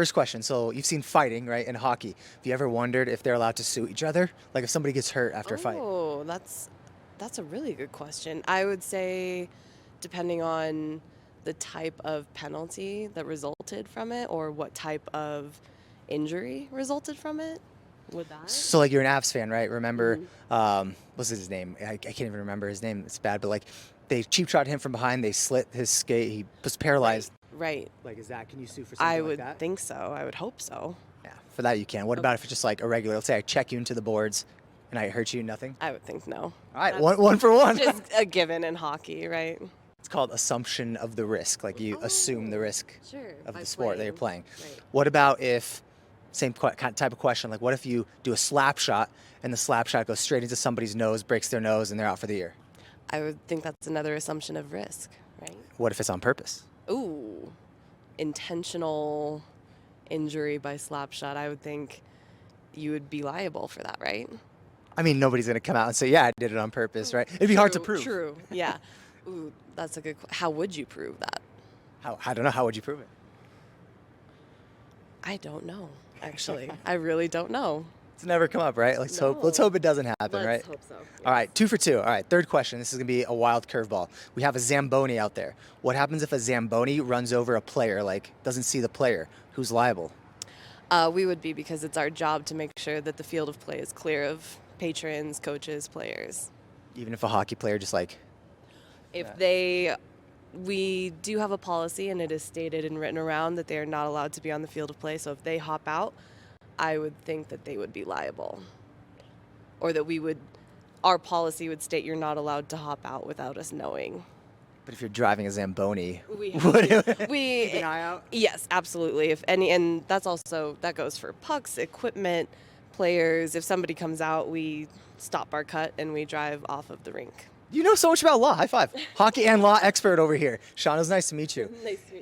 first question. So you've seen fighting, right, in hockey. Have you ever wondered if they're allowed to sue each other? Like if somebody gets hurt after a fight? Oh, that's a really good question. I would say, depending on the type of penalty that resulted from it, or what type of injury resulted from it, would that? So like you're an Avs fan, right? Remember, Mhm. what's his name? I can't even remember his name. It's bad, but like they cheap shot him from behind. They slit his skate. He was paralyzed. Right. Like, is that? Can you sue for I something like would that? think so. I would hope so. Yeah, for that you can. What about if it's just like a regular? Let's say I check you into the boards, and I hurt you, nothing. I would think no. All right, That's one for one. just a given in hockey, right? It's called assumption of the risk. Like you assume the risk Sure. of by the sport that you're playing. Right. What about if, kind of type of question, like what if you do a slap shot and the slap shot goes straight into somebody's nose, breaks their nose, and they're out for the year? I would think that's another assumption of risk, right? What if it's on purpose? Ooh, intentional injury by slap shot. I would think you would be liable for that, right? I mean, nobody's going to come out and say, yeah, I did it on purpose, right? It'd be hard to prove. True. Yeah. Ooh, that's a good. How would you prove that? I don't know. How would you prove it? I don't know. Actually, I really don't know. It's never come up, right? Let's hope it doesn't happen, right? Let's hope so. All right, 2 for 2. All right, third question. This is going to be a wild curveball. We have a Zamboni out there. What happens if a Zamboni runs over a player, like doesn't see the player? Who's liable? We would be, because it's our job to make sure that the field of play is clear of patrons, coaches, players. Even if a hockey player just like, We do have a policy, and it is stated and written around that they are not allowed to be on the field of play. So if they hop out, I would think that they would be liable, or that our policy would state you're not allowed to hop out without us knowing. but if you're driving a Zamboni, We keep an eye out? Yes, absolutely. If any, and that goes for pucks, equipment, players. If somebody comes out, we stop our cut and we drive off of the rink. You know so much about law. High five. Hockey and law expert over here. Sean, it was nice to meet you. Nice to meet you.